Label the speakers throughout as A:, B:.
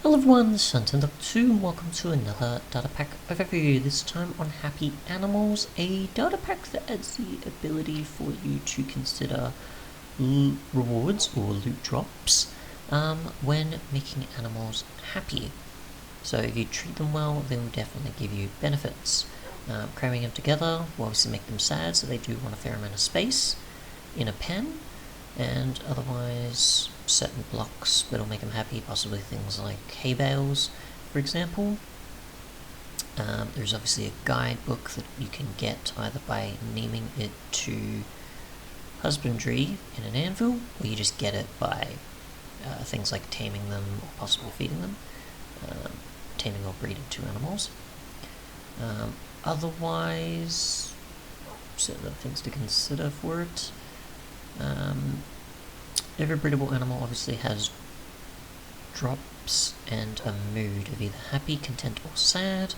A: Hello everyone, Sunton2 and welcome to another Datapack overview, this time on Happy Animals, a Datapack that adds the ability for you to consider rewards or loot drops when making animals happy. So if you treat them well, they will definitely give you benefits. Cramming them together will obviously make them sad, so they do want a fair amount of space in a pen, and otherwise certain blocks that'll make them happy, possibly things like hay bales, for example. There's obviously a guidebook that you can get either by naming it to husbandry in an anvil, or you just get it by things like taming them or possibly feeding them, taming or breeding two animals. Otherwise, certain things to consider for it. Every breedable animal obviously has drops and a mood of either happy, content, or sad,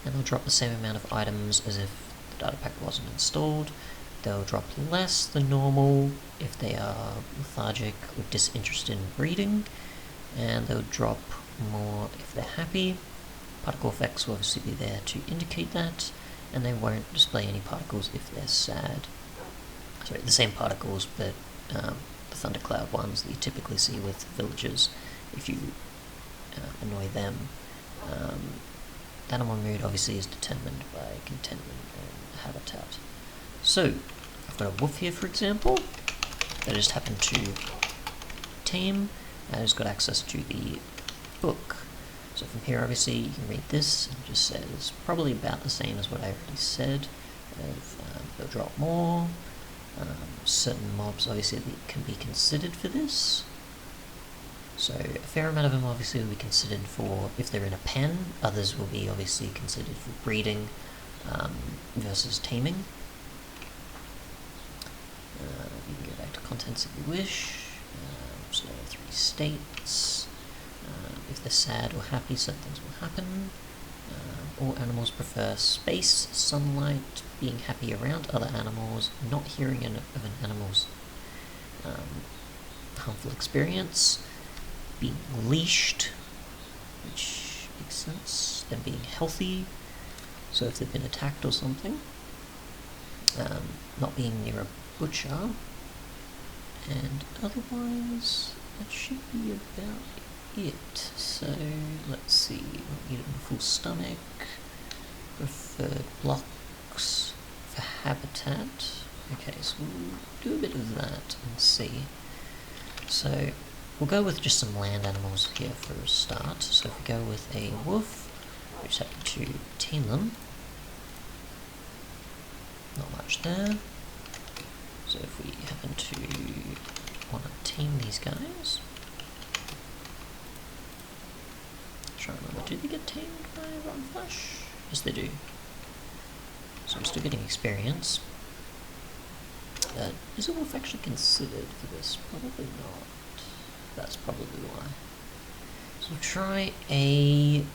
A: and they'll drop the same amount of items as if the data pack wasn't installed. They'll drop less than normal if they are lethargic or disinterested in breeding, and they'll drop more if they're happy. Particle effects will obviously be there to indicate that, and they won't display any particles if they're sad. Sorry, the same particles, but the thundercloud ones that you typically see with villagers if you annoy them. Animal mood obviously is determined by contentment and habitat. So, I've got a wolf here, for example, that I just happened to tame, and it's got access to the book. So from here, obviously, you can read this, and it just says probably about the same as what I already said. They'll drop more. Certain mobs obviously can be considered for this. So a fair amount of them obviously will be considered for if they're in a pen. Others will be obviously considered for breeding versus taming. You can go back to contents if you wish. So 3 states. If they're sad or happy, certain things will happen. All animals prefer space, sunlight, being happy around other animals, not hearing of an animal's harmful experience, being leashed, which makes sense, them being healthy, so if they've been attacked or something, not being near a butcher, and otherwise that should be about it. So let's see, eat it in full stomach, preferred blocks for habitat. Okay, so we'll do a bit of that and see. So we'll go with just some land animals here for a start. So if we go with a wolf, we just happen to tame them. Not much there. So if we happen to want to tame these guys, try to remember, do they get tamed by rotten flesh? Yes, they do. So I'm still getting experience. Is a wolf actually considered for this? Probably not. That's probably why. So we'll try a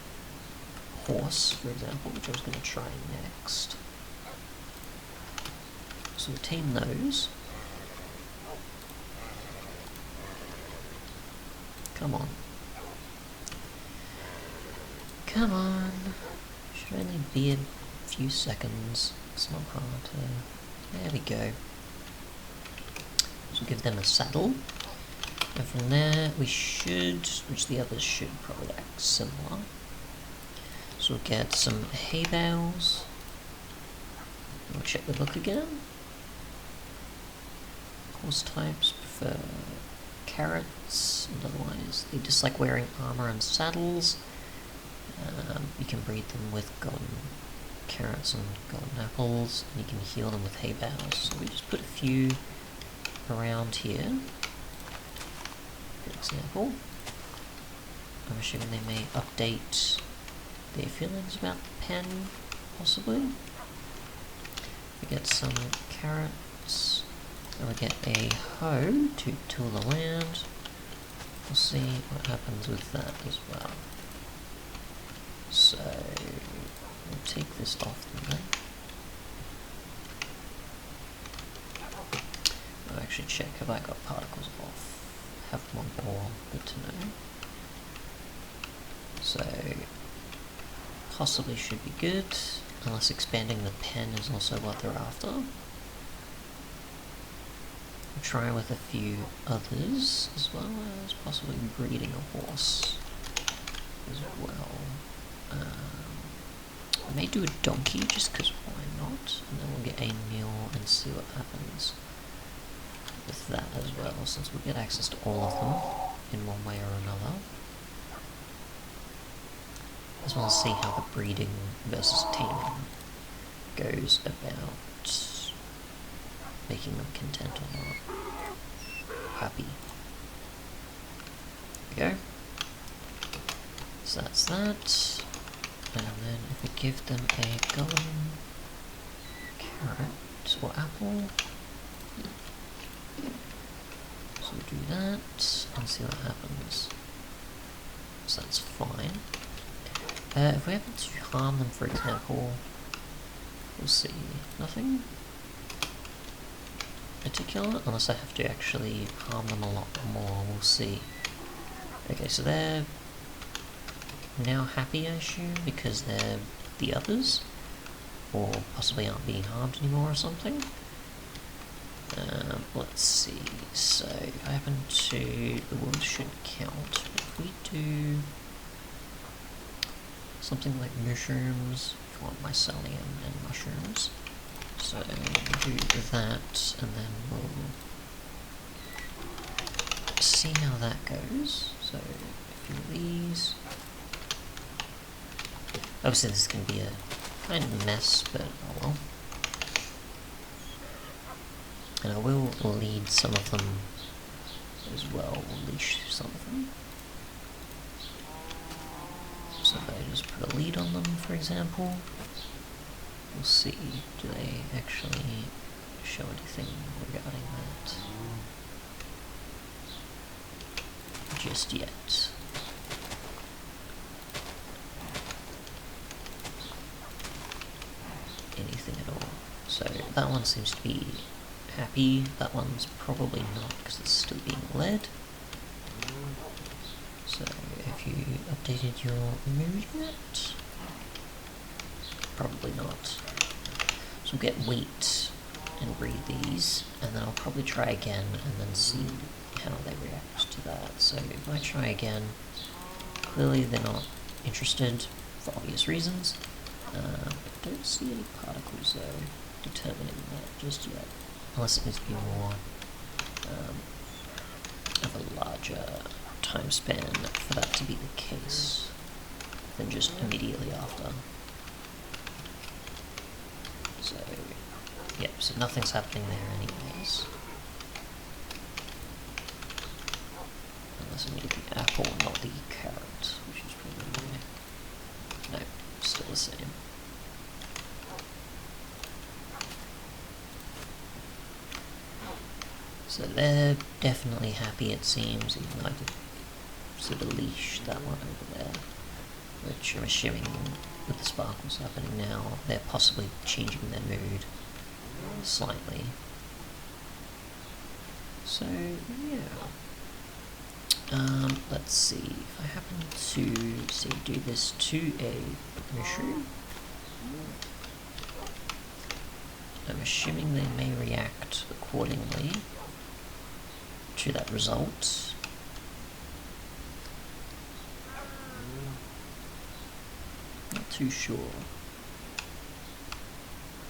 A: horse, for example, which I was going to try next. So we'll tame those. Come on. Come on. Should only be a few seconds. It's not hard to... There we go. So give them a saddle. And from there we should, which the others should probably act similar. So we'll get some hay bales. We'll check the book again. Horse types prefer carrots, and otherwise they dislike wearing armour and saddles. You can breed them with golden carrots and golden apples, and you can heal them with hay bales. So we just put a few around here, for example. I'm assuming they may update their feelings about the pen, possibly. We get some carrots, and we get a hoe to till the land. We'll see what happens with that as well. So, we'll take this off there. I'll actually check, have I got particles off? Have one more, good to know. So possibly should be good, unless expanding the pen is also what they're after. We'll try with a few others, as well as possibly breeding a horse as well. I may do a donkey, just because why not? And then we'll get a mule and see what happens with that as well, since we'll get access to all of them in one way or another. As well as see how the breeding versus taming goes about making them content or not. Happy. There we go. So that's that. And then if we give them a golden carrot or apple, so we'll do that and see what happens. So that's fine. If we happen to harm them, for example, we'll see nothing particular, unless I have to actually harm them a lot more, we'll see. Okay, so they're now happy, I assume, because they're the others, or possibly aren't being harmed anymore or something. Let's see, so if I happen to, the wood should count. If we do something like mushrooms, if you want mycelium and mushrooms, so we'll do that, and then we'll see how that goes. So a few of these. Obviously this can be a kind of mess, but oh well. And I will lead some of them as well, we'll leash some of them. So if I just put a lead on them, for example, we'll see, do they actually show anything regarding that? Just yet. Anything at all. So that one seems to be happy, that one's probably not because it's still being led. So have you updated your mood yet? Probably not. So we'll get wheat and breed these, and then I'll probably try again and then see how they react to that. So if I try again, clearly they're not interested for obvious reasons. I don't see any particles though determining that just yet, unless it needs to be more of a larger time span for that to be the case than just immediately after. So, yep, so nothing's happening there anyways. Unless I need the apple, not the carrot, which is probably no, still the same. So they're definitely happy, it seems, even though I did sort of leash that one over there, which I'm assuming with the sparkles happening now, they're possibly changing their mood slightly. So, yeah. Let's see, if I happen to, say, do this to a mushroom, I'm assuming they may react accordingly to that result. Not too sure.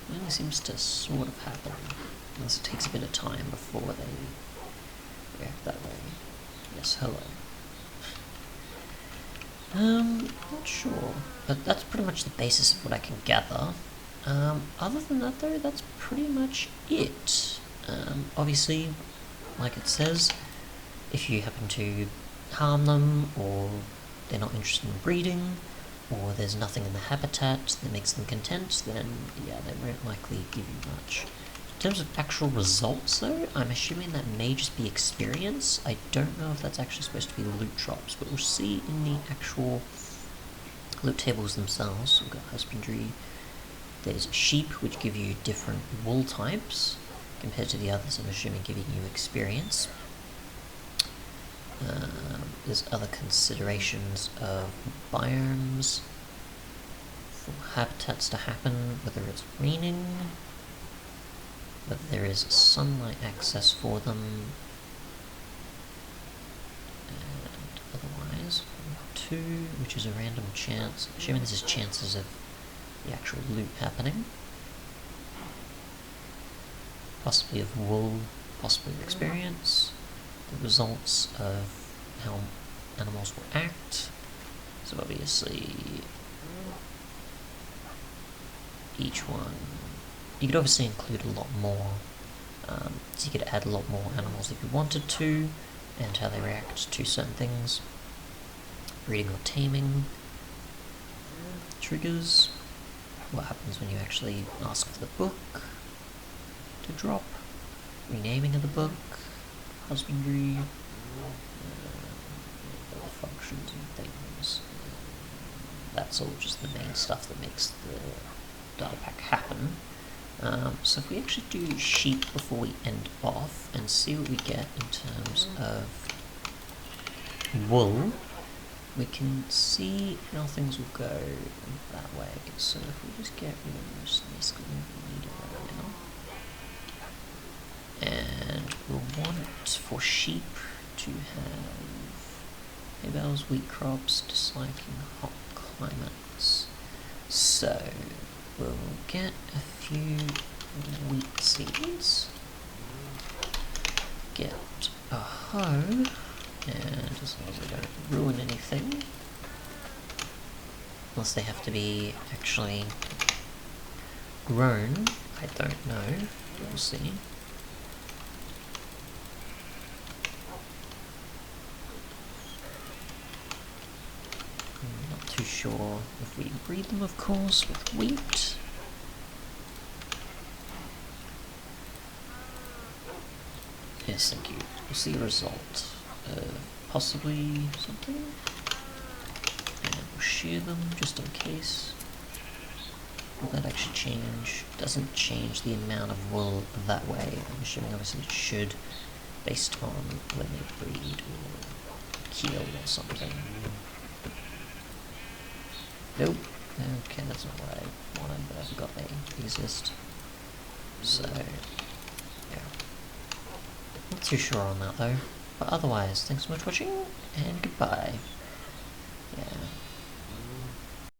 A: It only seems to sort of happen, unless it takes a bit of time before they react that way. Yes, hello. Not sure, but that's pretty much the basis of what I can gather. Other than that though, that's pretty much it. Obviously, like it says, if you happen to harm them, or they're not interested in breeding, or there's nothing in the habitat that makes them content, then yeah, they won't likely give you much. In terms of actual results though, I'm assuming that may just be experience. I don't know if that's actually supposed to be loot drops, but we'll see in the actual loot tables themselves. So we've got husbandry, there's sheep, which give you different wool types compared to the others, I'm assuming giving you experience. There's other considerations of biomes for habitats to happen, whether it's raining, whether there is sunlight access for them, and otherwise, 2, which is a random chance, assuming this is chances of the actual loot happening, possibly of wool, possibly of experience, the results of how animals will act. So obviously each one, you could obviously include a lot more, so you could add a lot more animals if you wanted to, and how they react to certain things. Breeding or taming, triggers, what happens when you actually ask for the book to drop, renaming of the book, husbandry, other functions and things. That's all just the main stuff that makes the data pack happen. So if we actually do sheep before we end off and see what we get in terms of wool, we can see how things will go that way. So if we just get rid of most of this, because we don't need it right now, and we'll want for sheep to have hay bales, wheat crops, disliking hot climates. So we'll get a few wheat seeds, get a hoe, and as long as they don't ruin anything, unless they have to be actually grown, I don't know, we'll see. I'm not too sure if we breed them, of course, with wheat. Yes, thank you. We'll see a result of possibly something, and we'll shear them just in case. Will that actually change? Doesn't change the amount of wool that way. I'm assuming obviously it should, based on when they breed or kill or something. Nope. Okay, that's not what I wanted, but I forgot they exist. So, yeah. Not too sure on that though. But otherwise, thanks so much for watching, and goodbye.